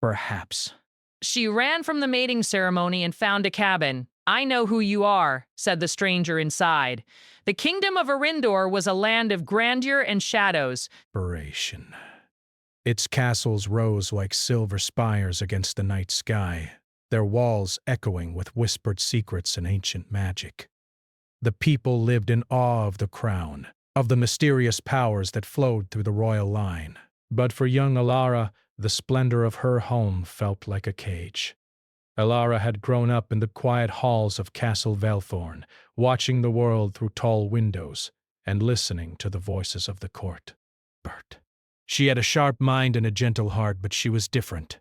Perhaps. She ran from the mating ceremony and found a cabin. I know who you are, said the stranger inside. The kingdom of Arindor was a land of grandeur and shadows. Inspiration. Its castles rose like silver spires against the night sky, their walls echoing with whispered secrets and ancient magic. The people lived in awe of the crown, of the mysterious powers that flowed through the royal line. But for young Alara, the splendor of her home felt like a cage. Alara had grown up in the quiet halls of Castle Velthorn, watching the world through tall windows and listening to the voices of the court. Bert. She had a sharp mind and a gentle heart, but she was different,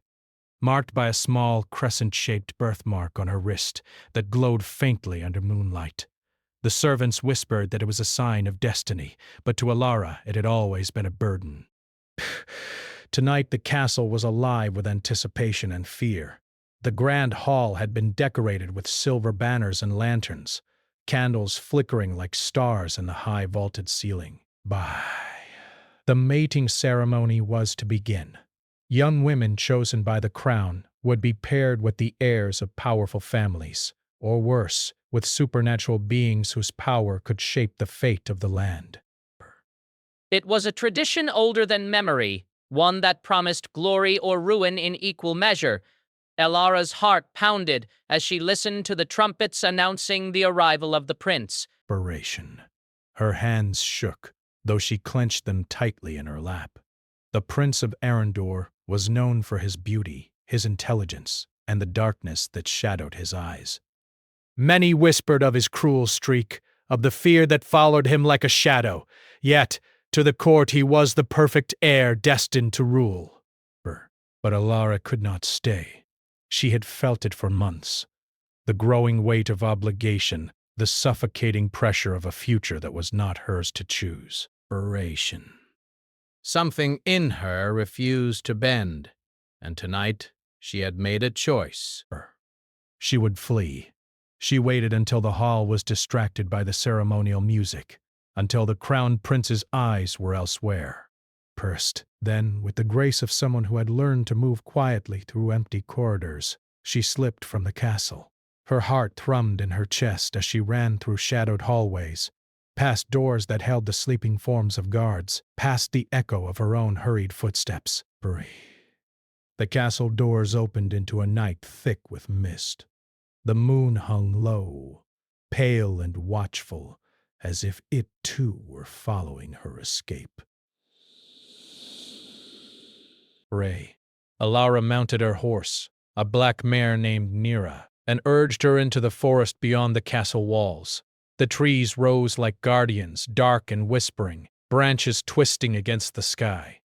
marked by a small, crescent-shaped birthmark on her wrist that glowed faintly under moonlight. The servants whispered that it was a sign of destiny, but to Alara it had always been a burden. Tonight the castle was alive with anticipation and fear. The grand hall had been decorated with silver banners and lanterns, candles flickering like stars in the high vaulted ceiling. The mating ceremony was to begin. Young women chosen by the crown would be paired with the heirs of powerful families, or worse, with supernatural beings whose power could shape the fate of the land. It was a tradition older than memory, one that promised glory or ruin in equal measure. Alara's heart pounded as she listened to the trumpets announcing the arrival of the prince. Her hands shook, though she clenched them tightly in her lap. The Prince of Arindor was known for his beauty, his intelligence, and the darkness that shadowed his eyes. Many whispered of his cruel streak, of the fear that followed him like a shadow, yet to the court he was the perfect heir destined to rule. But Alara could not stay. She had felt it for months. The growing weight of obligation, the suffocating pressure of a future that was not hers to choose. Something in her refused to bend, and tonight she had made a choice. She would flee. She waited until the hall was distracted by the ceremonial music, until the crowned prince's eyes were elsewhere. Then, with the grace of someone who had learned to move quietly through empty corridors, she slipped from the castle. Her heart thrummed in her chest as she ran through shadowed hallways, past doors that held the sleeping forms of guards, past the echo of her own hurried footsteps. The castle doors opened into a night thick with mist. The moon hung low, pale and watchful, as if it too were following her escape. Alara mounted her horse, a black mare named Nira, and urged her into the forest beyond the castle walls. The trees rose like guardians, dark and whispering, branches twisting against the sky.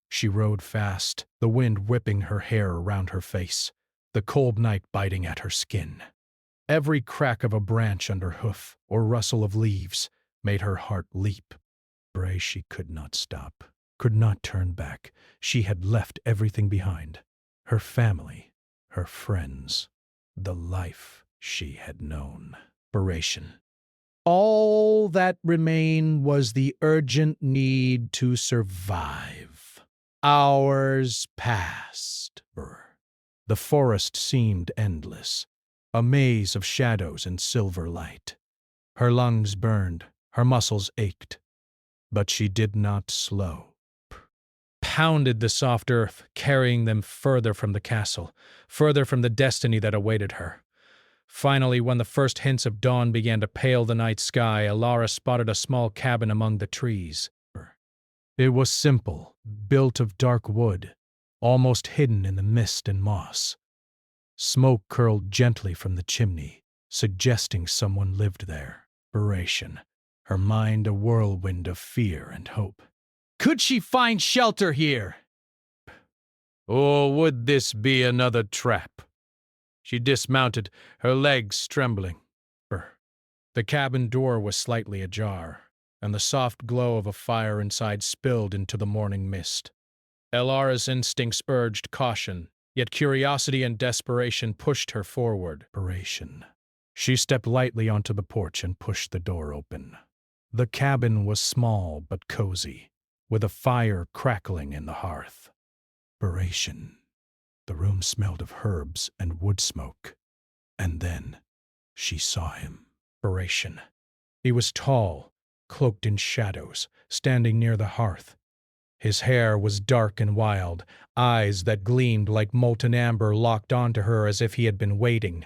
She rode fast, the wind whipping her hair around her face, the cold night biting at her skin. Every crack of a branch under hoof or rustle of leaves made her heart leap. She could not stop, could not turn back. She had left everything behind. Her family, her friends, the life she had known. All that remained was the urgent need to survive. Hours passed. The forest seemed endless, a maze of shadows and silver light. Her lungs burned, her muscles ached, but she did not slow. Pounded the soft earth, carrying them further from the castle, further from the destiny that awaited her. Finally, when the first hints of dawn began to pale the night sky, Alara spotted a small cabin among the trees. It was simple, built of dark wood, almost hidden in the mist and moss. Smoke curled gently from the chimney, suggesting someone lived there. Her mind a whirlwind of fear and hope. Could she find shelter here? Or would this be another trap? She dismounted, her legs trembling. The cabin door was slightly ajar, and the soft glow of a fire inside spilled into the morning mist. Alara's instincts urged caution, yet curiosity and desperation pushed her forward. She stepped lightly onto the porch and pushed the door open. The cabin was small but cozy, with a fire crackling in the hearth. The room smelled of herbs and wood smoke. And then she saw him. Inspiration. He was tall, cloaked in shadows, standing near the hearth. His hair was dark and wild, eyes that gleamed like molten amber locked onto her as if he had been waiting.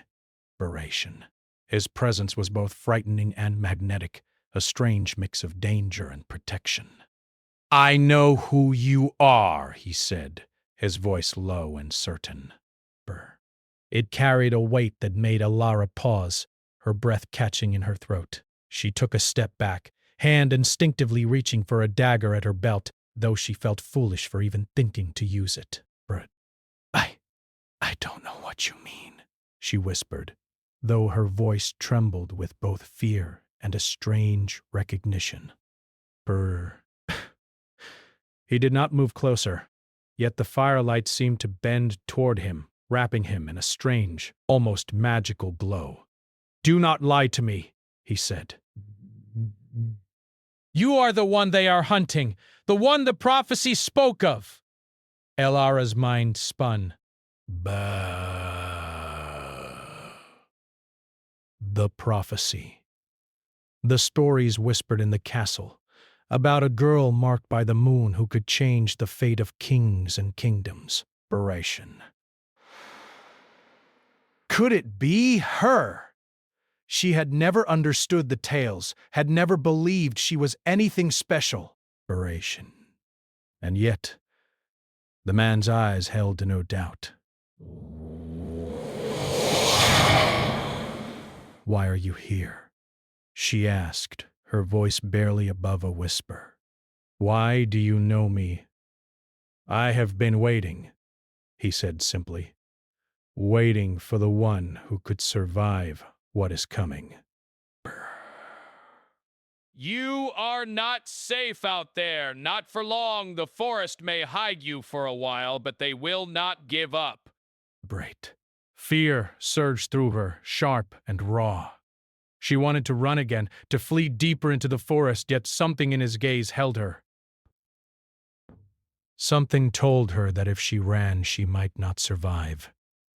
Inspiration. His presence was both frightening and magnetic, a strange mix of danger and protection. "I know who you are," he said, his voice low and certain. It carried a weight that made Alara pause, her breath catching in her throat. She took a step back, hand instinctively reaching for a dagger at her belt, though she felt foolish for even thinking to use it. I don't know what you mean," she whispered, though her voice trembled with both fear and a strange recognition. He did not move closer, yet the firelight seemed to bend toward him, wrapping him in a strange, almost magical glow. "Do not lie to me," he said. "You are the one they are hunting, the one the prophecy spoke of." Elara's mind spun. The prophecy. The stories whispered in the castle, about a girl marked by the moon who could change the fate of kings and kingdoms. Inspiration. Could it be her? She had never understood the tales, had never believed she was anything special. Inspiration. And yet, the man's eyes held no doubt. "Why are you here?" she asked, her voice barely above a whisper. "Why do you know me?" "I have been waiting," he said simply. "Waiting for the one who could survive what is coming." You are not safe out there. Not for long. The forest may hide you for a while, but they will not give up. Great. Fear surged through her, sharp and raw. She wanted to run again, to flee deeper into the forest, yet something in his gaze held her. Something told her that if she ran, she might not survive.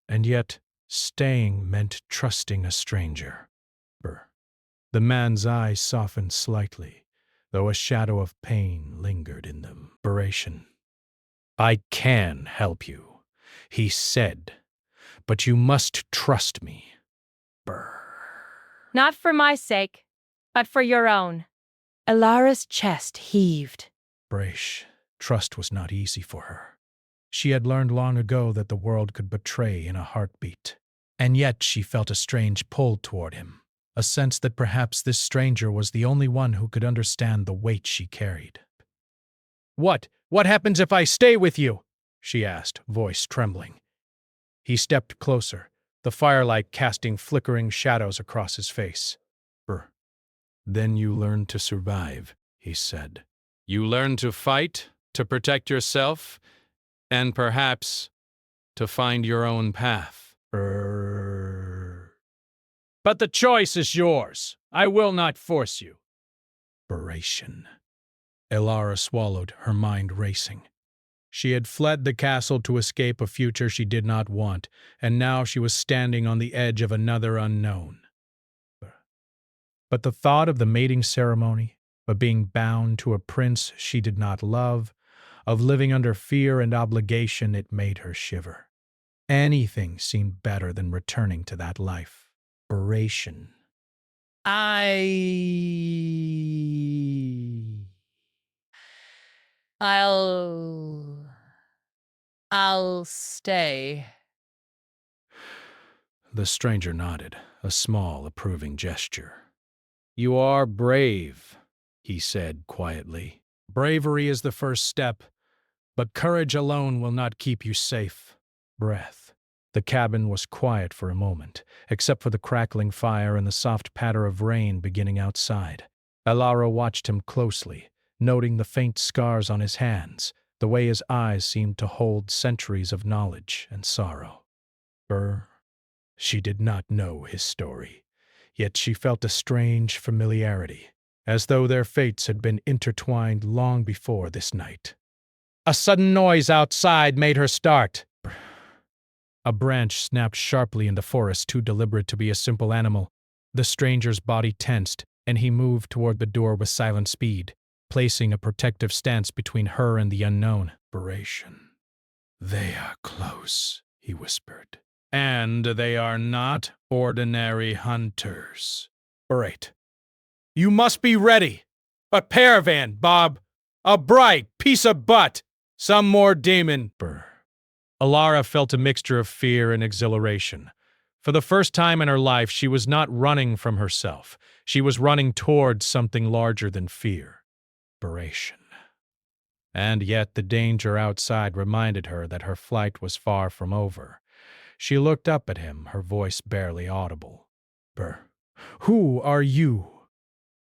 And yet, staying meant trusting a stranger. The man's eyes softened slightly, though a shadow of pain lingered in them. Inspiration. "I can help you," he said, "but you must trust me." Not for my sake, but for your own. Elara's chest heaved. Trust was not easy for her. She had learned long ago that the world could betray in a heartbeat. And yet she felt a strange pull toward him, a sense that perhaps this stranger was the only one who could understand the weight she carried. What happens if I stay with you?" she asked, voice trembling. He stepped closer, the firelight casting flickering shadows across his face. "Then you learn to survive," he said. "You learn to fight, to protect yourself, and perhaps to find your own path." "But the choice is yours. I will not force you." Inspiration. Elara swallowed, her mind racing. She had fled the castle to escape a future she did not want, and now she was standing on the edge of another unknown. But the thought of the mating ceremony, of being bound to a prince she did not love, of living under fear and obligation, it made her shiver. Anything seemed better than returning to that life. Inspiration. I'll stay. The stranger nodded, a small, approving gesture. "You are brave," he said quietly. "Bravery is the first step, but courage alone will not keep you safe." Breath. The cabin was quiet for a moment, except for the crackling fire and the soft patter of rain beginning outside. Elara watched him closely, noting the faint scars on his hands, the way his eyes seemed to hold centuries of knowledge and sorrow. She did not know his story, yet she felt a strange familiarity, as though their fates had been intertwined long before this night. A sudden noise outside made her start. A branch snapped sharply in the forest, too deliberate to be a simple animal. The stranger's body tensed, and he moved toward the door with silent speed, placing a protective stance between her and the unknown. Desperation. They are close, he whispered. And they are not ordinary hunters. Berate. You must be ready. A caravan, Bob. A bright piece of butt. Some more demon. Brr. Alara felt a mixture of fear and exhilaration. For the first time in her life, she was not running from herself. She was running towards something larger than fear. Desperation. And yet the danger outside reminded her that her flight was far from over. She looked up at him, her voice barely audible. Who are you?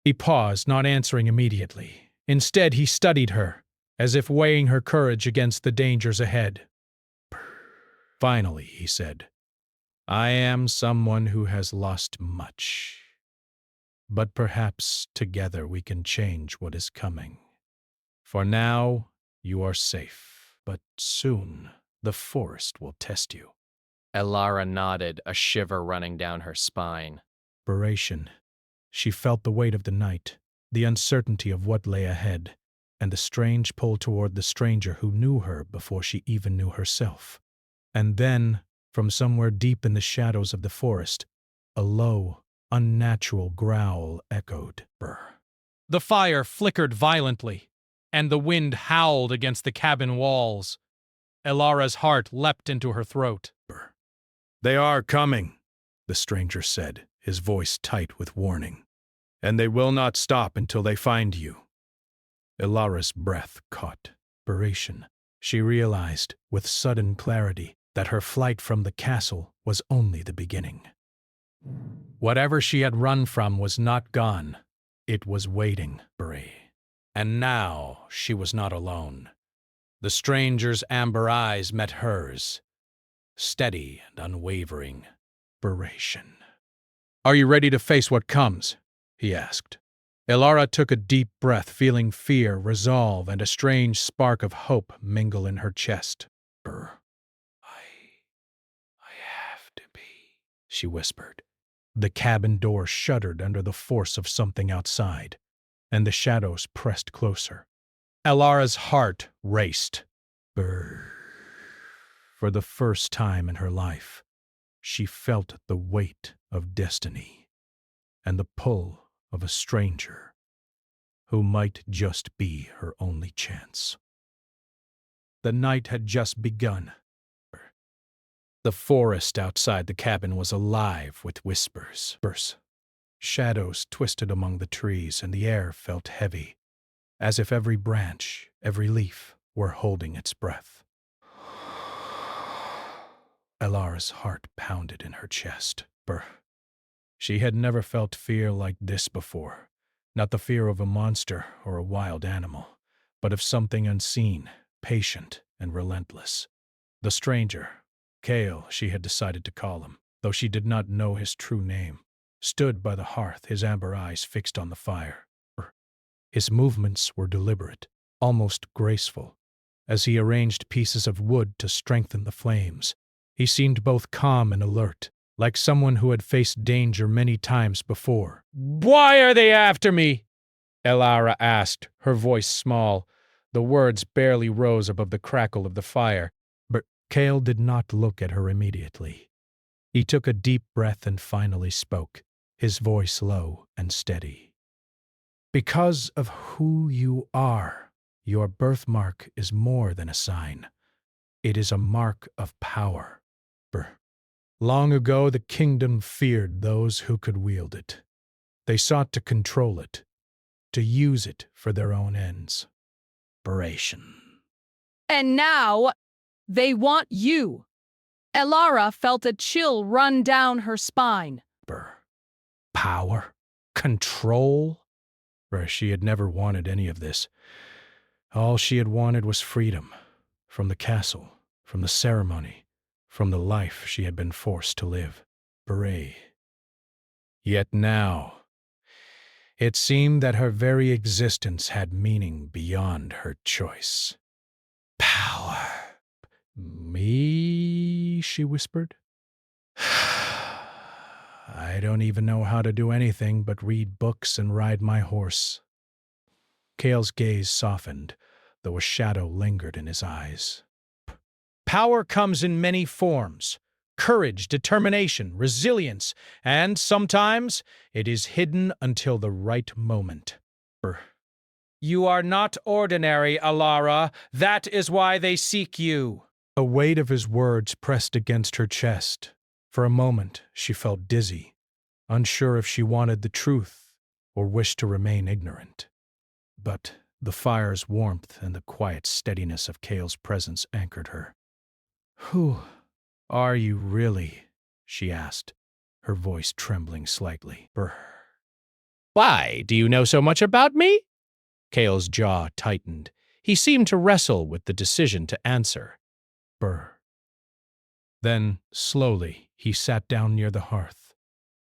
He paused, not answering immediately. Instead, he studied her, as if weighing her courage against the dangers ahead. Finally, he said, I am someone who has lost much. But perhaps together we can change what is coming. For now, you are safe, but soon the forest will test you. Alara nodded, a shiver running down her spine. Desperation. She felt the weight of the night, the uncertainty of what lay ahead, and the strange pull toward the stranger who knew her before she even knew herself. And then, from somewhere deep in the shadows of the forest, a low, unnatural growl echoed. Brr. The fire flickered violently, and the wind howled against the cabin walls. Alara's heart leapt into her throat. Brr. They are coming, the stranger said, his voice tight with warning. And they will not stop until they find you. Alara's breath caught. Desperation. She realized, with sudden clarity, that her flight from the castle was only the beginning. Whatever she had run from was not gone. It was waiting. And now she was not alone. The stranger's amber eyes met hers, steady and unwavering. Desperation. Are you ready to face what comes? He asked. Alara took a deep breath, feeling fear, resolve, and a strange spark of hope mingle in her chest. I have to be, she whispered. The cabin door shuddered under the force of something outside, and the shadows pressed closer. Alara's heart raced. For the first time in her life, she felt the weight of destiny and the pull of a stranger who might just be her only chance. The night had just begun. The forest outside the cabin was alive with whispers. Shadows twisted among the trees, and the air felt heavy, as if every branch, every leaf, were holding its breath. Alara's heart pounded in her chest. She had never felt fear like this before. Not the fear of a monster or a wild animal, but of something unseen, patient, and relentless. The stranger, Kale, she had decided to call him, though she did not know his true name, stood by the hearth, his amber eyes fixed on the fire. His movements were deliberate, almost graceful. As he arranged pieces of wood to strengthen the flames, he seemed both calm and alert, like someone who had faced danger many times before. Why are they after me? Alara asked, her voice small. The words barely rose above the crackle of the fire, but Kale did not look at her immediately. He took a deep breath and finally spoke, his voice low and steady. Because of who you are, your birthmark is more than a sign. It is a mark of power. Long ago, the kingdom feared those who could wield it. They sought to control it, to use it for their own ends. And now, they want you. Alara felt a chill run down her spine. Power? Control? She had never wanted any of this. All she had wanted was freedom. From the castle, from the ceremony, from the life she had been forced to live. Yet now, it seemed that her very existence had meaning beyond her choice. Power. Me she whispered. I don't even know how to do anything but read books and ride my horse. Kale's gaze softened, though a shadow lingered in his eyes. Power comes in many forms. Courage, determination, resilience, and sometimes it is hidden until the right moment. You are not ordinary, Alara. That is why they seek you. A weight of his words pressed against her chest. For a moment, she felt dizzy, unsure if she wanted the truth or wished to remain ignorant. But the fire's warmth and the quiet steadiness of Kale's presence anchored her. Who are you really? She asked, her voice trembling slightly. Why, do you know so much about me? Kale's jaw tightened. He seemed to wrestle with the decision to answer. Then, slowly, he sat down near the hearth,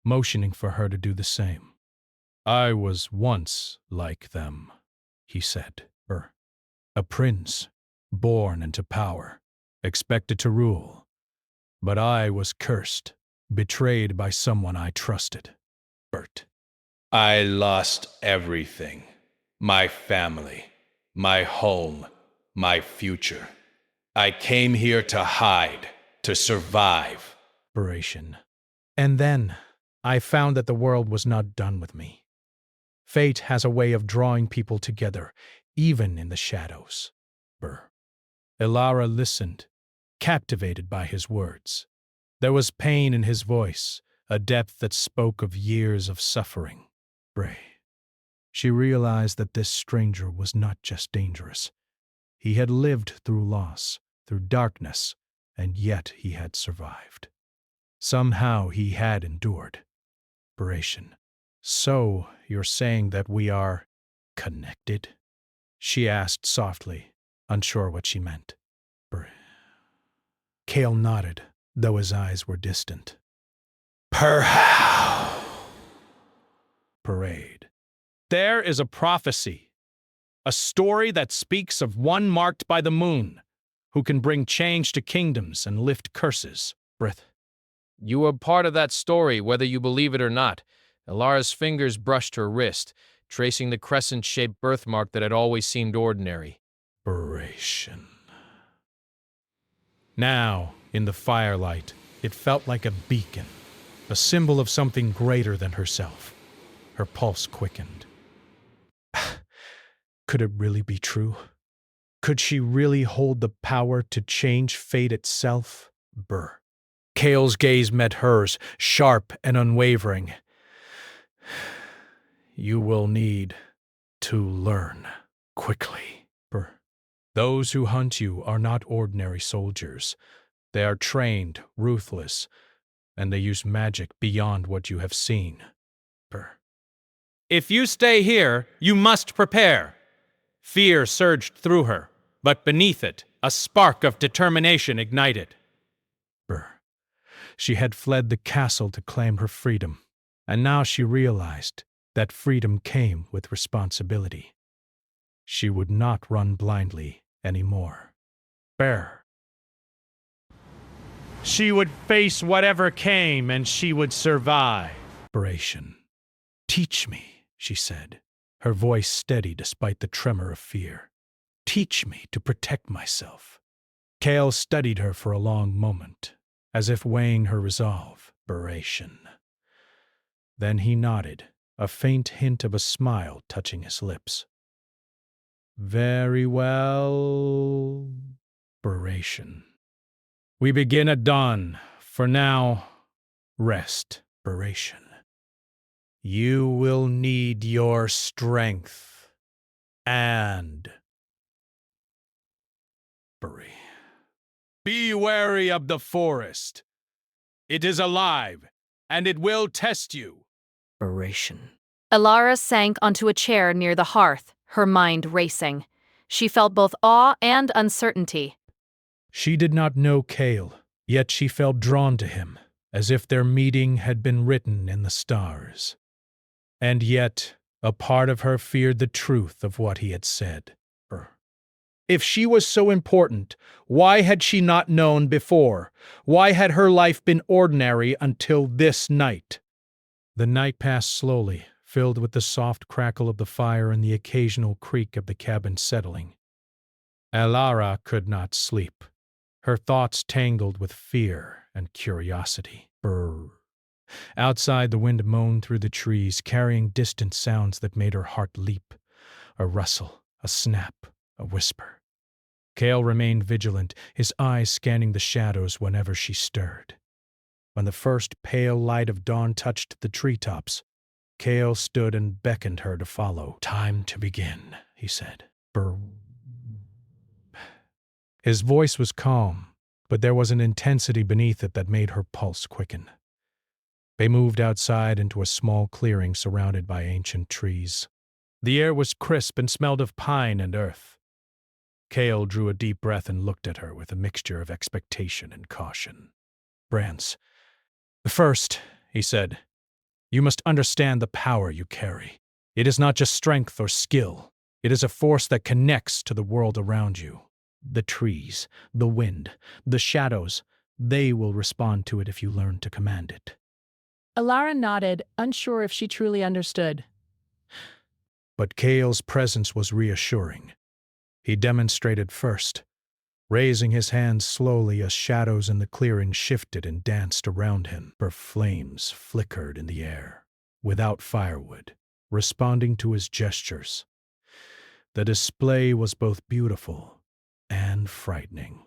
motioning for her to do the same. I was once like them, he said. A prince, born into power, expected to rule. But I was cursed, betrayed by someone I trusted. I lost everything. My family, my home, my future. I came here to hide, to survive. And then I found that the world was not done with me. Fate has a way of drawing people together, even in the shadows. Elara listened, captivated by his words. There was pain in his voice, a depth that spoke of years of suffering. She realized that this stranger was not just dangerous. He had lived through loss, through darkness, and yet he had survived. Somehow he had endured. So, you're saying that we are connected? She asked softly, unsure what she meant. Kale nodded, though his eyes were distant. Parade. There is a prophecy, a story that speaks of one marked by the moon, who can bring change to kingdoms and lift curses. You were part of that story, whether you believe it or not. Elara's fingers brushed her wrist, tracing the crescent-shaped birthmark that had always seemed ordinary. Now, in the firelight, it felt like a beacon, a symbol of something greater than herself. Her pulse quickened. Could it really be true? Could she really hold the power to change fate itself? Kale's gaze met hers, sharp and unwavering. You will need to learn quickly. Those who hunt you are not ordinary soldiers. They are trained, ruthless, and they use magic beyond what you have seen. If you stay here, you must prepare. Fear surged through her, but beneath it, a spark of determination ignited. She had fled the castle to claim her freedom, and now she realized that freedom came with responsibility. She would not run blindly anymore. She would face whatever came, and she would survive. Teach me, she said, her voice steady despite the tremor of fear. Teach me to protect myself. Kale studied her for a long moment, as if weighing her resolve. Then he nodded, a faint hint of a smile touching his lips. Very well. We begin at dawn. For now, rest. You will need your strength. And... Be wary of the forest. It is alive, and it will test you. Elara sank onto a chair near the hearth, her mind racing. She felt both awe and uncertainty. She did not know Kale, yet she felt drawn to him, as if their meeting had been written in the stars. And yet, a part of her feared the truth of what he had said. If she was so important, why had she not known before? Why had her life been ordinary until this night? The night passed slowly, filled with the soft crackle of the fire and the occasional creak of the cabin settling. Elara could not sleep. Her thoughts tangled with fear and curiosity. Brr. Outside, the wind moaned through the trees, carrying distant sounds that made her heart leap. A rustle, a snap, a whisper. Cale remained vigilant, his eyes scanning the shadows whenever she stirred. When the first pale light of dawn touched the treetops, Cale stood and beckoned her to follow. "Time to begin," he said. Brr. His voice was calm, but there was an intensity beneath it that made her pulse quicken. They moved outside into a small clearing surrounded by ancient trees. The air was crisp and smelled of pine and earth. Cale drew a deep breath and looked at her with a mixture of expectation and caution. "Brance, first," he said, "you must understand the power you carry. It is not just strength or skill. It is a force that connects to the world around you. The trees, the wind, the shadows, they will respond to it if you learn to command it." Elara nodded, unsure if she truly understood. But Cale's presence was reassuring. He demonstrated first, raising his hands slowly as shadows in the clearing shifted and danced around him. Her flames flickered in the air, without firewood, responding to his gestures. The display was both beautiful and frightening.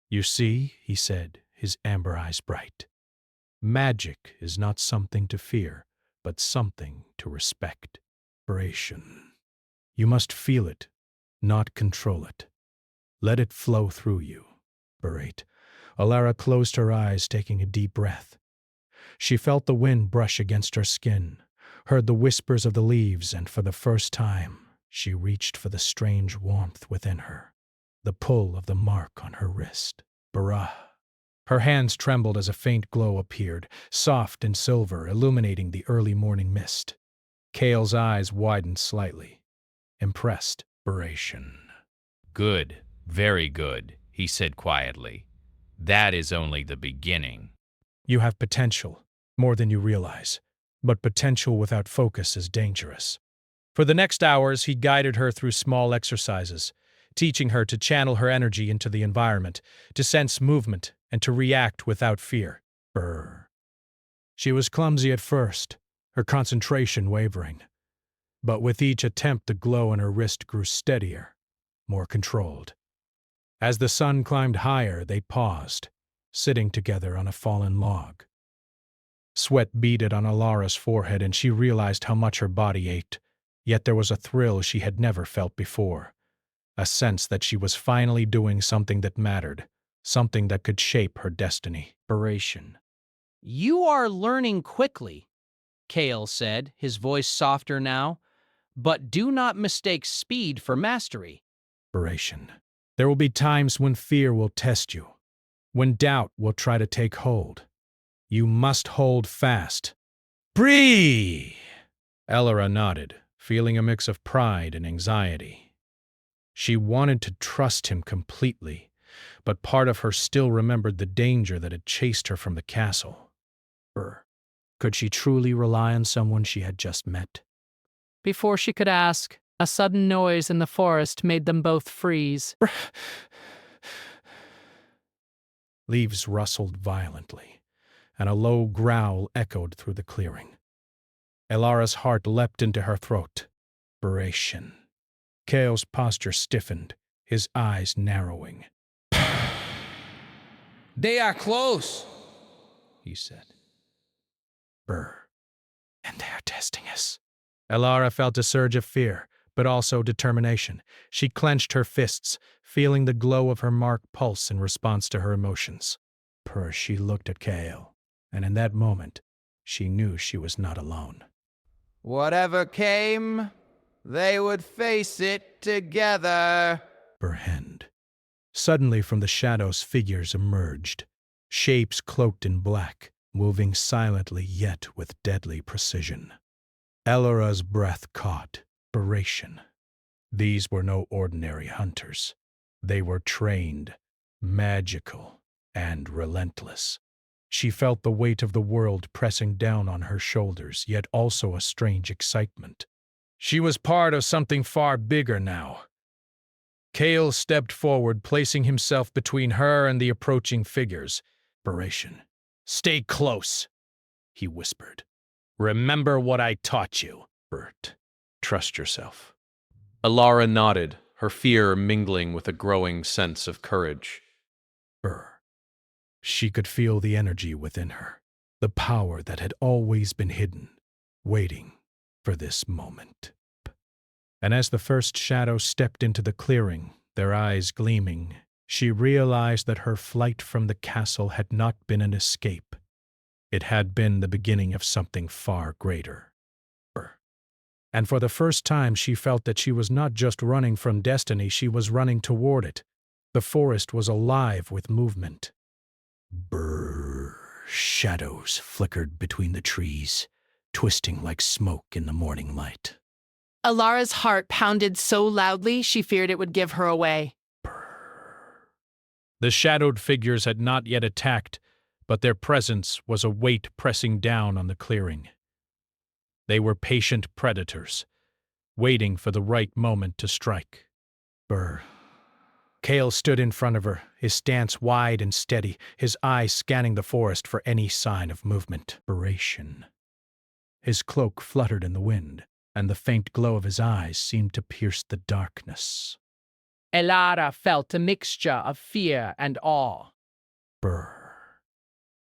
"You see," he said, his amber eyes bright, "magic is not something to fear, but something to respect. Inspiration. You must feel it, not control it. Let it flow through you." Berate. Elara closed her eyes, taking a deep breath. She felt the wind brush against her skin, heard the whispers of the leaves, and for the first time, she reached for the strange warmth within her, the pull of the mark on her wrist. Barah. Her hands trembled as a faint glow appeared, soft and silver, illuminating the early morning mist. Cale's eyes widened slightly, impressed. Inspiration. Good, very good, he said quietly. That is only the beginning. You have potential, more than you realize, but potential without focus is dangerous. For the next hours, he guided her through small exercises, teaching her to channel her energy into the environment, to sense movement, and to react without fear. Brr. She was clumsy at first, her concentration wavering. But with each attempt, the glow on her wrist grew steadier, more controlled. As the sun climbed higher, they paused, sitting together on a fallen log. Sweat beaded on Elara's forehead, and she realized how much her body ached. Yet there was a thrill she had never felt before, a sense that she was finally doing something that mattered, something that could shape her destiny. Inspiration. "You are learning quickly," Cale said, his voice softer now. "But do not mistake speed for mastery." Inspiration. There will be times when fear will test you, when doubt will try to take hold. You must hold fast. Breathe! Elara nodded, feeling a mix of pride and anxiety. She wanted to trust him completely, but part of her still remembered the danger that had chased her from the castle. Could she truly rely on someone she had just met? Before she could ask, a sudden noise in the forest made them both freeze. Leaves rustled violently, and a low growl echoed through the clearing. Elara's heart leapt into her throat. Inspiration. Cale's posture stiffened, his eyes narrowing. "They are close," he said. Brr. And they are testing us. Elara felt a surge of fear, but also determination. She clenched her fists, feeling the glow of her mark pulse in response to her emotions. She looked at Cale, and in that moment, she knew she was not alone. "Whatever came, they would face it together." Berhend. Suddenly from the shadows figures emerged, shapes cloaked in black, moving silently yet with deadly precision. Elara's breath caught. Inspiration. These were no ordinary hunters. They were trained, magical, and relentless. She felt the weight of the world pressing down on her shoulders, yet also a strange excitement. She was part of something far bigger now. Kale stepped forward, placing himself between her and the approaching figures. Inspiration. "Stay close," he whispered. "Remember what I taught you, Bert. Trust yourself." Alara nodded, her fear mingling with a growing sense of courage. She could feel the energy within her, the power that had always been hidden, waiting for this moment. And as the first shadow stepped into the clearing, their eyes gleaming, she realized that her flight from the castle had not been an escape. It had been the beginning of something far greater. And for the first time she felt that she was not just running from destiny, she was running toward it. The forest was alive with movement. Brrr. Shadows flickered between the trees, twisting like smoke in the morning light. Alara's heart pounded so loudly she feared it would give her away. The shadowed figures had not yet attacked, but their presence was a weight pressing down on the clearing. They were patient predators, waiting for the right moment to strike. Brr. Kale stood in front of her, his stance wide and steady, his eyes scanning the forest for any sign of movement. His cloak fluttered in the wind, and the faint glow of his eyes seemed to pierce the darkness. Alara felt a mixture of fear and awe. Brr.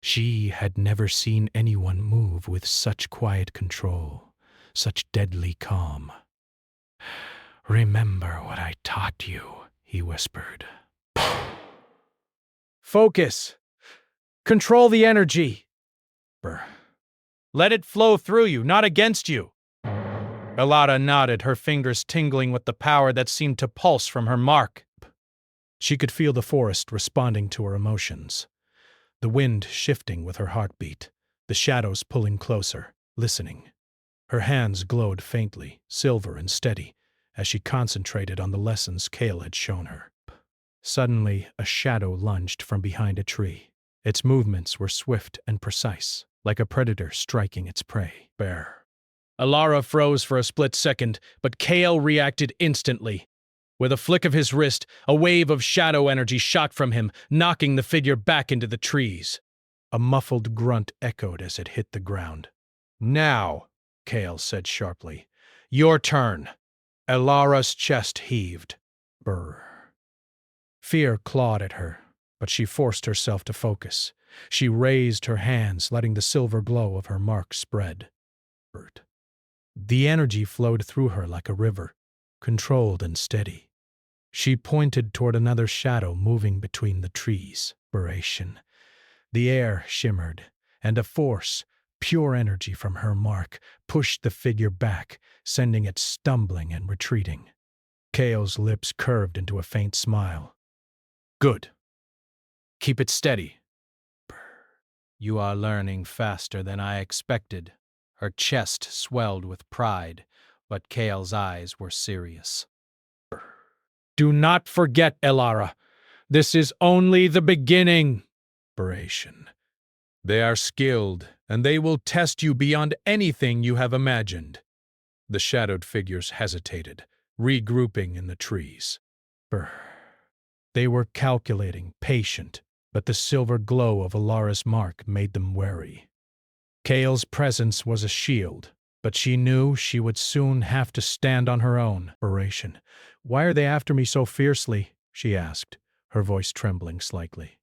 She had never seen anyone move with such quiet control, such deadly calm. "Remember what I taught you," he whispered. "Focus. Control the energy. Let it flow through you, not against you." Alara nodded, her fingers tingling with the power that seemed to pulse from her mark. She could feel the forest responding to her emotions, the wind shifting with her heartbeat, the shadows pulling closer, listening. Her hands glowed faintly, silver and steady, as she concentrated on the lessons Kale had shown her. Suddenly, a shadow lunged from behind a tree. Its movements were swift and precise, like a predator striking its prey. Bear. Alara froze for a split second, but Kale reacted instantly. With a flick of his wrist, a wave of shadow energy shot from him, knocking the figure back into the trees. A muffled grunt echoed as it hit the ground. "Now," Kale said sharply. "Your turn." Alara's chest heaved. Brr. Fear clawed at her, but she forced herself to focus. She raised her hands, letting the silver glow of her mark spread. The energy flowed through her like a river, controlled and steady. She pointed toward another shadow moving between the trees. The air shimmered, and a force, pure energy from her mark, pushed the figure back, sending it stumbling and retreating. Kale's lips curved into a faint smile. "Good. Keep it steady." "You are learning faster than I expected." Her chest swelled with pride, but Kale's eyes were serious. "Do not forget, Alara. This is only the beginning." "They are skilled, and they will test you beyond anything you have imagined." The shadowed figures hesitated, regrouping in the trees. They were calculating, patient, but the silver glow of Alara's mark made them wary. Kale's presence was a shield, but she knew she would soon have to stand on her own. "Why are they after me so fiercely?" she asked, her voice trembling slightly.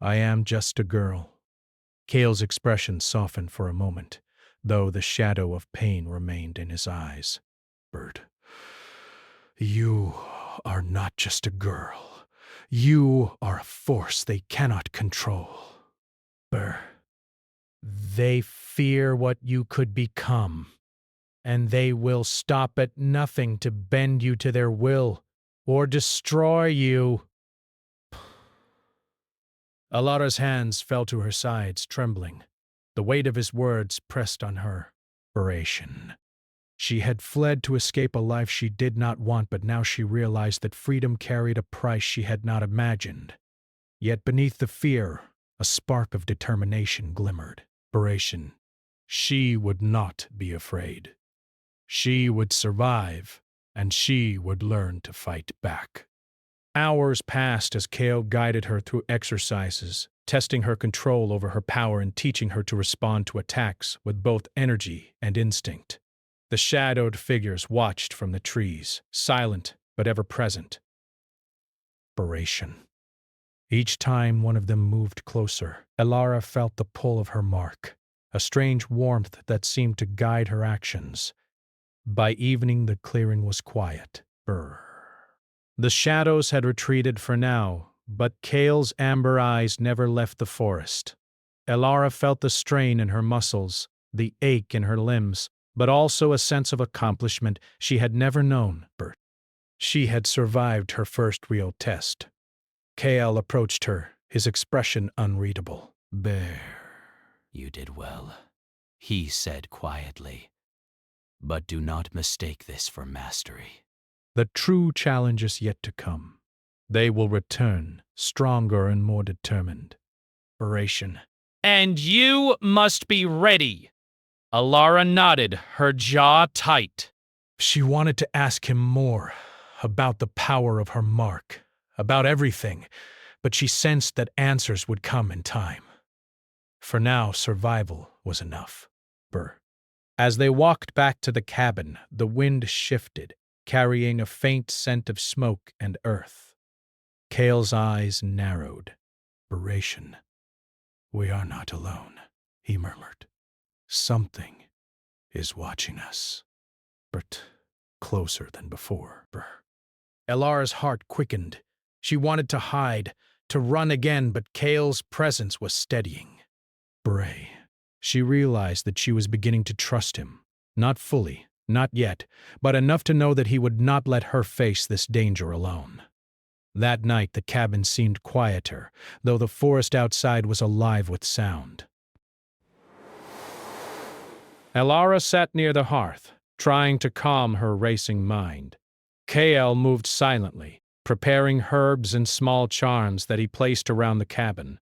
"I am just a girl." Kale's expression softened for a moment, though the shadow of pain remained in his eyes. "You are not just a girl. You are a force they cannot control. They fear what you could become, and they will stop at nothing to bend you to their will or destroy you." Alara's hands fell to her sides, trembling. The weight of his words pressed on her. She had fled to escape a life she did not want, but now she realized that freedom carried a price she had not imagined. Yet beneath the fear, a spark of determination glimmered. Inspiration. She would not be afraid. She would survive, and she would learn to fight back. Hours passed as Kale guided her through exercises, testing her control over her power and teaching her to respond to attacks with both energy and instinct. The shadowed figures watched from the trees, silent but ever present. Inspiration. Each time one of them moved closer, Elara felt the pull of her mark, a strange warmth that seemed to guide her actions. By evening, the clearing was quiet. The shadows had retreated for now, but Kale's amber eyes never left the forest. Elara felt the strain in her muscles, the ache in her limbs, but also a sense of accomplishment she had never known. She had survived her first real test. Kale approached her, his expression unreadable. Bear, you did well, he said quietly. But do not mistake this for mastery. The true challenge is yet to come. They will return, stronger and more determined. Inspiration. And you must be ready. Elara nodded, her jaw tight. She wanted to ask him more, about the power of her mark, about everything, but she sensed that answers would come in time. For now, survival was enough. As they walked back to the cabin, the wind shifted, carrying a faint scent of smoke and earth. Kale's eyes narrowed. Inspiration. We are not alone, he murmured. Something is watching us. But closer than before. Elara's heart quickened. She wanted to hide, to run again, but Kale's presence was steadying. Bray. She realized that she was beginning to trust him. Not fully, not yet, but enough to know that he would not let her face this danger alone. That night the cabin seemed quieter, though the forest outside was alive with sound. Elara sat near the hearth, trying to calm her racing mind. Kale moved silently, preparing herbs and small charms that he placed around the cabin.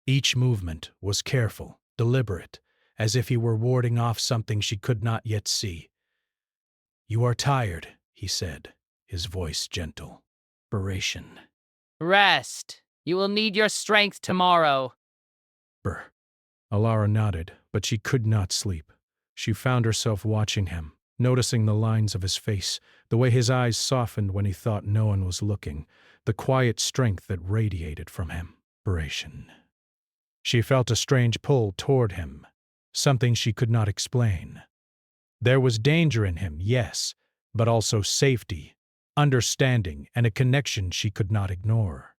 Each movement was careful, deliberate, as if he were warding off something she could not yet see. You are tired, he said, his voice gentle. Rest. You will need your strength tomorrow. Elara nodded, but she could not sleep. She found herself watching him, noticing the lines of his face, the way his eyes softened when he thought no one was looking, the quiet strength that radiated from him. She felt a strange pull toward him, something she could not explain. There was danger in him, yes, but also safety, understanding, and a connection she could not ignore.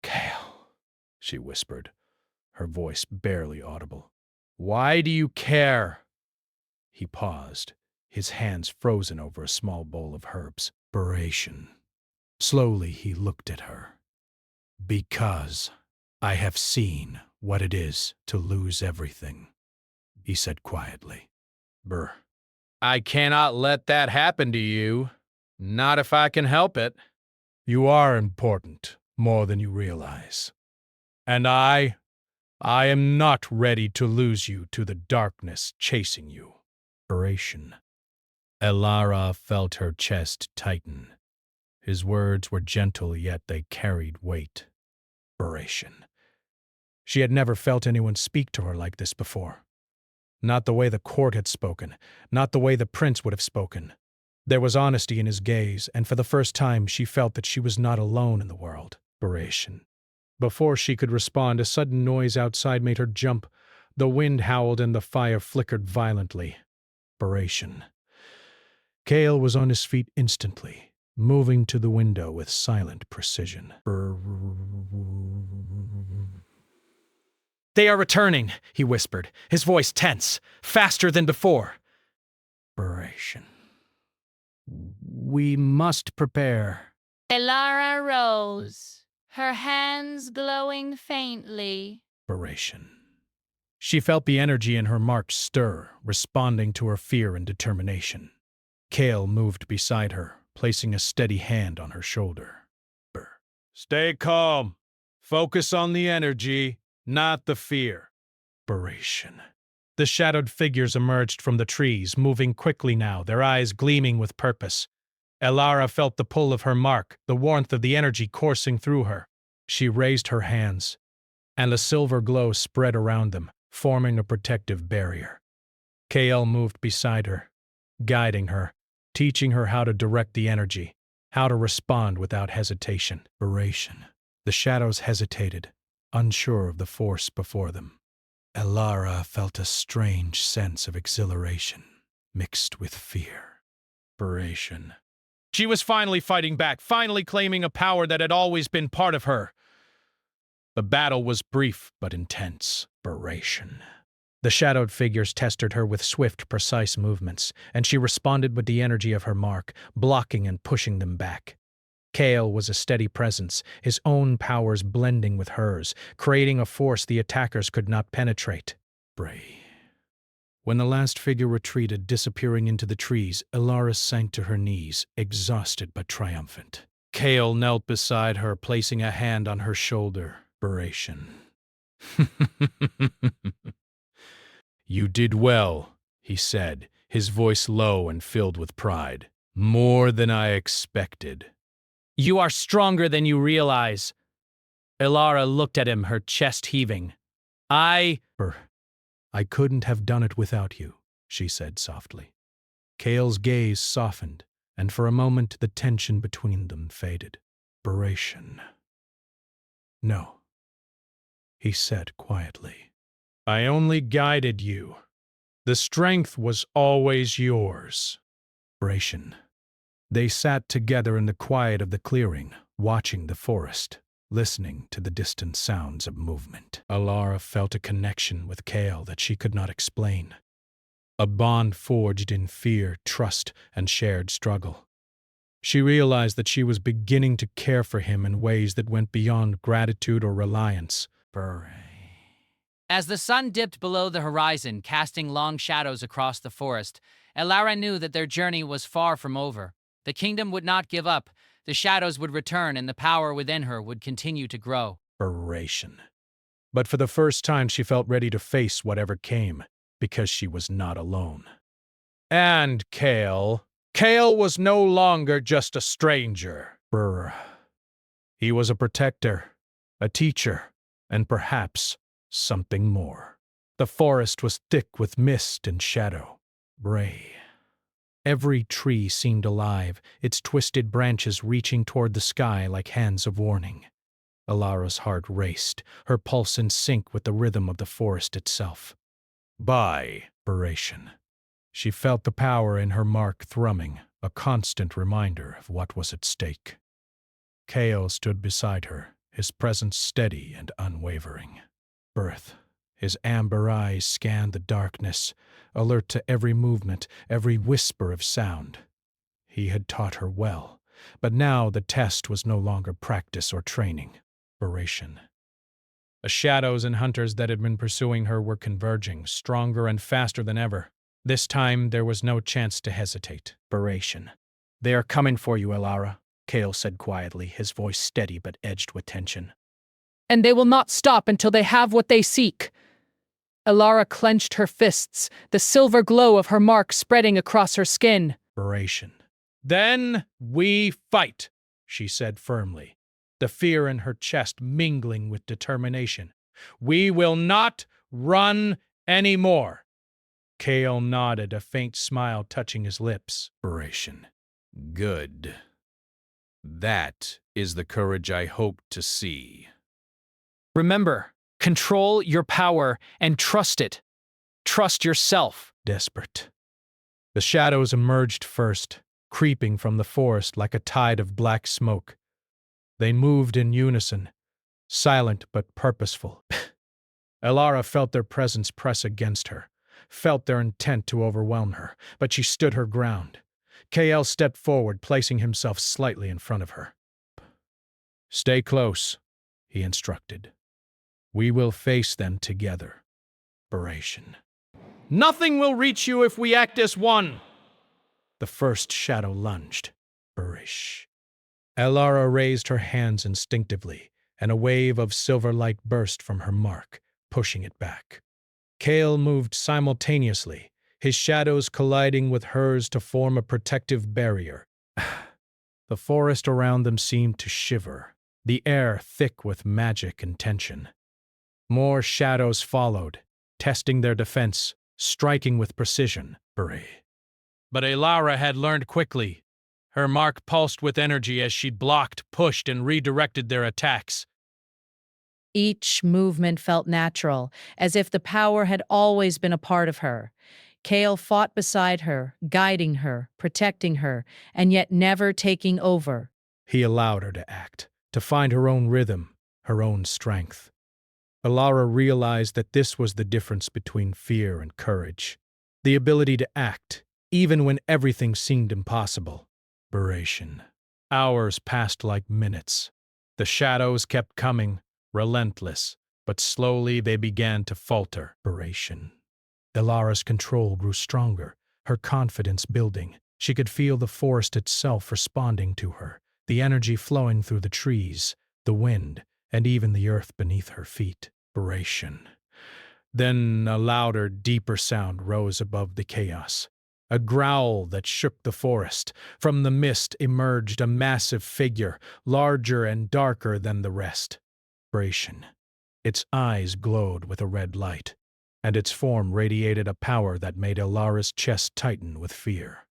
Kale, she whispered, her voice barely audible. Why do you care? He paused, his hands frozen over a small bowl of herbs. Slowly he looked at her. Because I have seen what it is to lose everything, he said quietly. I cannot let that happen to you. Not if I can help it. You are important, more than you realize. And I am not ready to lose you to the darkness chasing you. Elara felt her chest tighten. His words were gentle, yet they carried weight. She had never felt anyone speak to her like this before. Not the way the court had spoken, not the way the prince would have spoken. There was honesty in his gaze, and for the first time she felt that she was not alone in the world. Before she could respond, a sudden noise outside made her jump. The wind howled and the fire flickered violently. Kale was on his feet instantly, moving to the window with silent precision. They are returning, he whispered, his voice tense, faster than before. We must prepare. Elara rose, her hands glowing faintly. She felt the energy in her mark stir, responding to her fear and determination. Kale moved beside her, placing a steady hand on her shoulder. Stay calm. Focus on the energy, not the fear. Inspiration. The shadowed figures emerged from the trees, moving quickly now, their eyes gleaming with purpose. Elara felt the pull of her mark, the warmth of the energy coursing through her. She raised her hands, and a silver glow spread around them, forming a protective barrier. Kale moved beside her, guiding her, teaching her how to direct the energy, how to respond without hesitation. Inspiration. The shadows hesitated, unsure of the force before them. Elara felt a strange sense of exhilaration, mixed with fear. Inspiration. She was finally fighting back, finally claiming a power that had always been part of her. The battle was brief but intense. Inspiration. The shadowed figures tested her with swift, precise movements, and she responded with the energy of her mark, blocking and pushing them back. Kale was a steady presence, his own powers blending with hers, creating a force the attackers could not penetrate. Bray. When the last figure retreated, disappearing into the trees, Elara sank to her knees, exhausted but triumphant. Kale knelt beside her, placing a hand on her shoulder. Inspiration. You did well, he said, his voice low and filled with pride. More than I expected. You are stronger than you realize. Elara looked at him, her chest heaving. I couldn't have done it without you, she said softly. Kale's gaze softened, and for a moment the tension between them faded. Inspiration. No, he said quietly. I only guided you. The strength was always yours. Inspiration. They sat together in the quiet of the clearing, watching the forest, listening to the distant sounds of movement. Elara felt a connection with Kale that she could not explain. A bond forged in fear, trust, and shared struggle. She realized that she was beginning to care for him in ways that went beyond gratitude or reliance. As the sun dipped below the horizon, casting long shadows across the forest, Elara knew that their journey was far from over. The kingdom would not give up, the shadows would return, and the power within her would continue to grow. Inspiration. But for the first time she felt ready to face whatever came, because she was not alone. And Kale was no longer just a stranger. He was a protector, a teacher, and perhaps something more. The forest was thick with mist and shadow. Bray. Every tree seemed alive, its twisted branches reaching toward the sky like hands of warning. Elara's heart raced, her pulse in sync with the rhythm of the forest itself. By inspiration. She felt the power in her mark thrumming, a constant reminder of what was at stake. Kale stood beside her, his presence steady and unwavering. His amber eyes scanned the darkness, alert to every movement, every whisper of sound. He had taught her well, but now the test was no longer practice or training. Inspiration. The shadows and hunters that had been pursuing her were converging, stronger and faster than ever. This time there was no chance to hesitate. Inspiration. They are coming for you, Elara, Kale said quietly, his voice steady but edged with tension. And they will not stop until they have what they seek. Elara clenched her fists, the silver glow of her mark spreading across her skin. Inspiration. Then we fight, she said firmly, the fear in her chest mingling with determination. We will not run anymore. Kale nodded, a faint smile touching his lips. Inspiration. Good. That is the courage I hoped to see. Remember, control your power and trust it. Trust yourself. Desperate. The shadows emerged first, creeping from the forest like a tide of black smoke. They moved in unison, silent but purposeful. Elara felt their presence press against her, felt their intent to overwhelm her, but she stood her ground. Kale stepped forward, placing himself slightly in front of her. Stay close, he instructed. We will face them together. Inspiration. Nothing will reach you if we act as one. The first shadow lunged. Burish. Elara raised her hands instinctively, and a wave of silver light burst from her mark, pushing it back. Kale moved simultaneously, his shadows colliding with hers to form a protective barrier. The forest around them seemed to shiver, the air thick with magic and tension. More shadows followed, testing their defense, striking with precision. But Elara had learned quickly. Her mark pulsed with energy as she blocked, pushed, and redirected their attacks. Each movement felt natural, as if the power had always been a part of her. Kale fought beside her, guiding her, protecting her, and yet never taking over. He allowed her to act, to find her own rhythm, her own strength. Elara realized that this was the difference between fear and courage. The ability to act, even when everything seemed impossible. Duration. Hours passed like minutes. The shadows kept coming, relentless, but slowly they began to falter. Duration. Elara's control grew stronger, her confidence building. She could feel the forest itself responding to her, the energy flowing through the trees, the wind, and even the earth beneath her feet. Duration. Then a louder, deeper sound rose above the chaos. A growl that shook the forest. From the mist emerged a massive figure, larger and darker than the rest. Duration. Its eyes glowed with a red light, and its form radiated a power that made Elara's chest tighten with fear.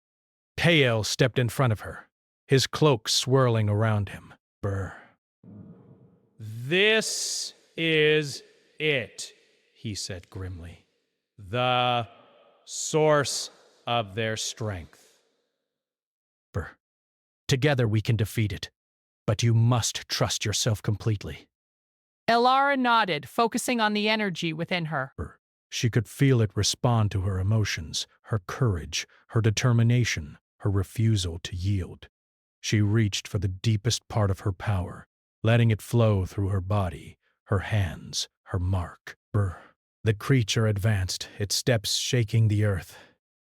Kale stepped in front of her, his cloak swirling around him. This is it, he said grimly. The source of their strength. Together we can defeat it, but you must trust yourself completely. Elara nodded, focusing on the energy within her. She could feel it respond to her emotions, her courage, her determination, her refusal to yield. She reached for the deepest part of her power, letting it flow through her body, her hands, her mark. The creature advanced, its steps shaking the earth.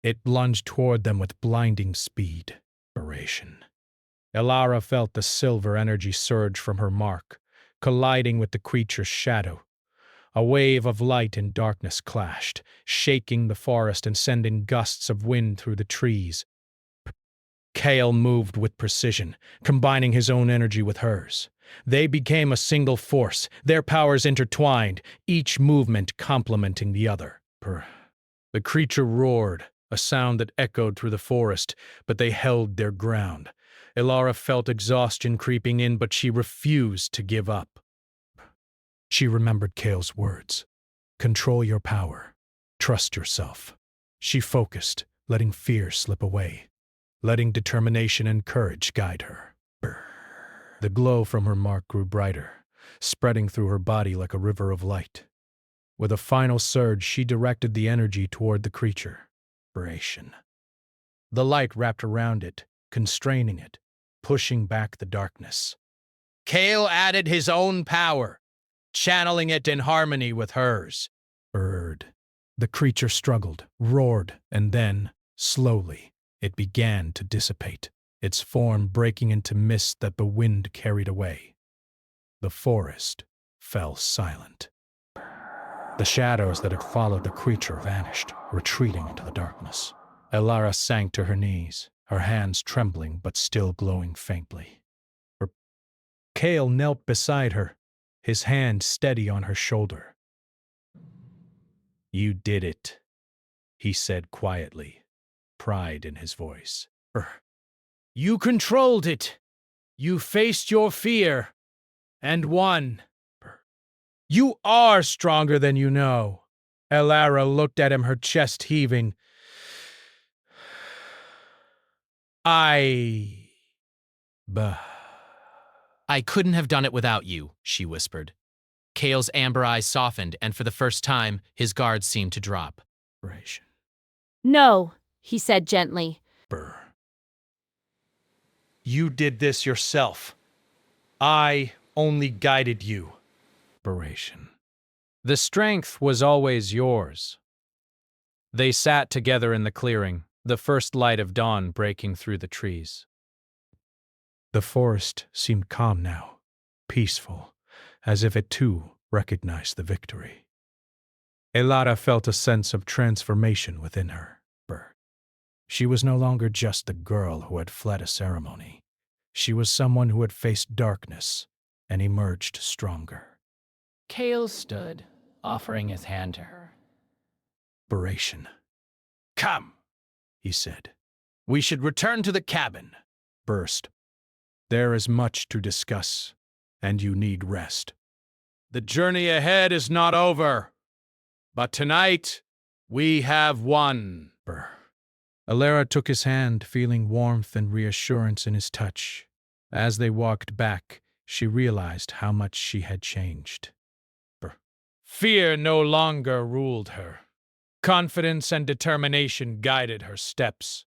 It lunged toward them with blinding speed. Elara felt the silver energy surge from her mark, colliding with the creature's shadow. A wave of light and darkness clashed, shaking the forest and sending gusts of wind through the trees. Kale moved with precision, combining his own energy with hers. They became a single force, their powers intertwined, each movement complementing the other. The creature roared, a sound that echoed through the forest, but they held their ground. Elara felt exhaustion creeping in, but she refused to give up. She remembered Kale's words. Control your power. Trust yourself. She focused, letting fear slip away, letting determination and courage guide her. The glow from her mark grew brighter, spreading through her body like a river of light. With a final surge, she directed the energy toward the creature. The light wrapped around it, constraining it, pushing back the darkness. Kale added his own power, channeling it in harmony with hers. The creature struggled, roared, and then, slowly, it began to dissipate, its form breaking into mist that the wind carried away. The forest fell silent. The shadows that had followed the creature vanished, retreating into the darkness. Elara sank to her knees, her hands trembling but still glowing faintly. Kale knelt beside her, his hand steady on her shoulder. "You did it," he said quietly, pride in his voice. "You controlled it. You faced your fear and won. You are stronger than you know." Elara looked at him, her chest heaving. I couldn't have done it without you, she whispered. Kale's amber eyes softened, and for the first time, his guard seemed to drop. No, he said gently. You did this yourself. I only guided you. The strength was always yours. They sat together in the clearing, the first light of dawn breaking through the trees. The forest seemed calm now, peaceful, as if it too recognized the victory. Elara felt a sense of transformation within her. She was no longer just the girl who had fled a ceremony. She was someone who had faced darkness and emerged stronger. Kale stood, offering his hand to her. Inspiration. Come, he said. We should return to the cabin. Burst. There is much to discuss, and you need rest. The journey ahead is not over, but tonight we have won. Elara took his hand, feeling warmth and reassurance in his touch. As they walked back, she realized how much she had changed. Fear no longer ruled her. Confidence and determination guided her steps.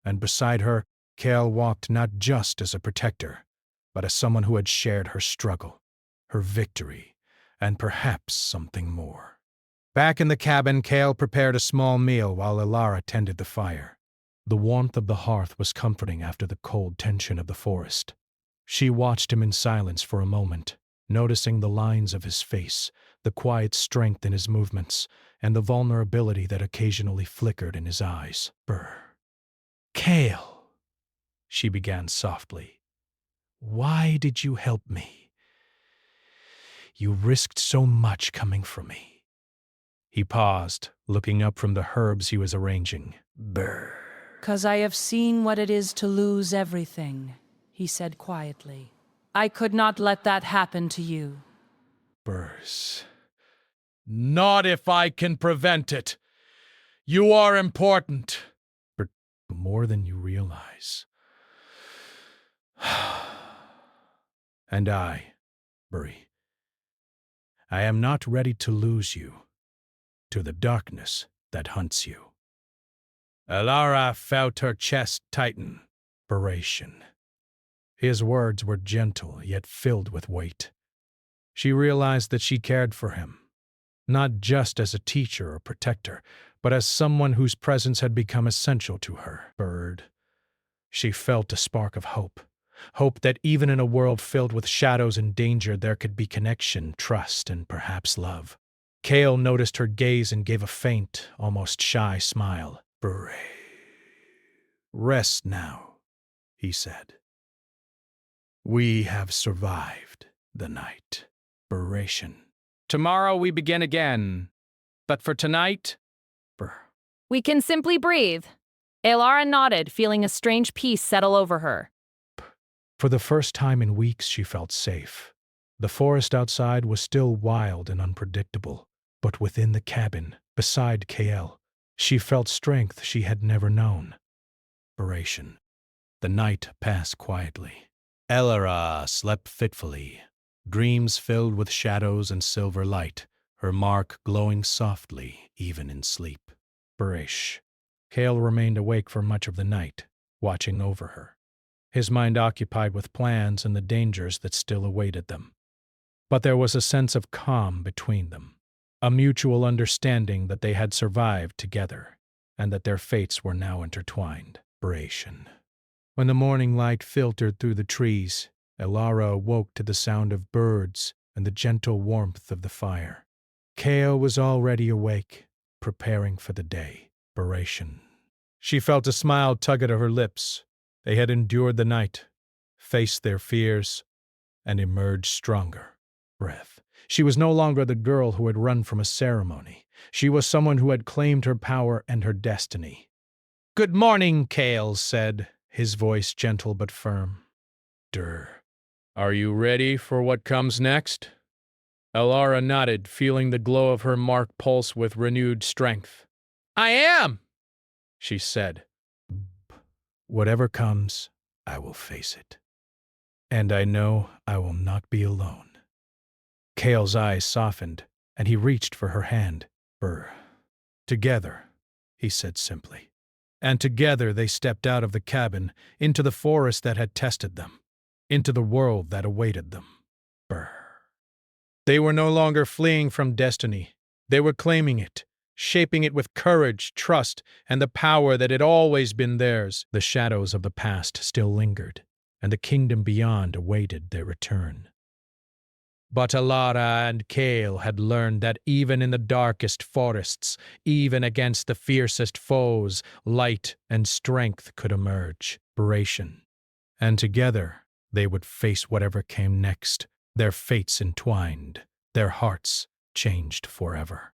And beside her, Kale walked not just as a protector, but as someone who had shared her struggle, her victory, and perhaps something more. Back in the cabin, Kale prepared a small meal while Elara tended the fire. The warmth of the hearth was comforting after the cold tension of the forest. She watched him in silence for a moment, noticing the lines of his face, the quiet strength in his movements, and the vulnerability that occasionally flickered in his eyes. Kale, she began softly, why did you help me? You risked so much coming for me. He paused, looking up from the herbs he was arranging. 'Cause I have seen what it is to lose everything, he said quietly. I could not let that happen to you. Not if I can prevent it. You are important. More than you realize. And I am not ready to lose you to the darkness that hunts you. Elara felt her chest tighten. His words were gentle, yet filled with weight. She realized that she cared for him, not just as a teacher or protector, but as someone whose presence had become essential to her. She felt a spark of hope that even in a world filled with shadows and danger, there could be connection, trust, and perhaps love. Kale noticed her gaze and gave a faint, almost shy smile. Rest now, he said. We have survived the night. Tomorrow we begin again. But for tonight, We can simply breathe. Elara nodded, feeling a strange peace settle over her. For the first time in weeks, she felt safe. The forest outside was still wild and unpredictable, but within the cabin, beside Kale, she felt strength she had never known. The night passed quietly. Elara slept fitfully, dreams filled with shadows and silver light, her mark glowing softly even in sleep. Kale remained awake for much of the night, watching over her, his mind occupied with plans and the dangers that still awaited them. But there was a sense of calm between them, a mutual understanding that they had survived together, and that their fates were now intertwined. When the morning light filtered through the trees, Elara awoke to the sound of birds and the gentle warmth of the fire. Kale was already awake, preparing for the day. She felt a smile tug at her lips. They had endured the night, faced their fears, and emerged stronger. She was no longer the girl who had run from a ceremony. She was someone who had claimed her power and her destiny. Good morning, Kale said, his voice gentle but firm. Are you ready for what comes next? Elara nodded, feeling the glow of her mark pulse with renewed strength. I am, she said. Whatever comes, I will face it. And I know I will not be alone. Kale's eyes softened, and he reached for her hand. Together, he said simply. And together they stepped out of the cabin, into the forest that had tested them, into the world that awaited them. They were no longer fleeing from destiny. They were claiming it, shaping it with courage, trust, and the power that had always been theirs. The shadows of the past still lingered, and the kingdom beyond awaited their return. But Alara and Kale had learned that even in the darkest forests, even against the fiercest foes, light and strength could emerge, inspiration. And together they would face whatever came next, their fates entwined, their hearts changed forever.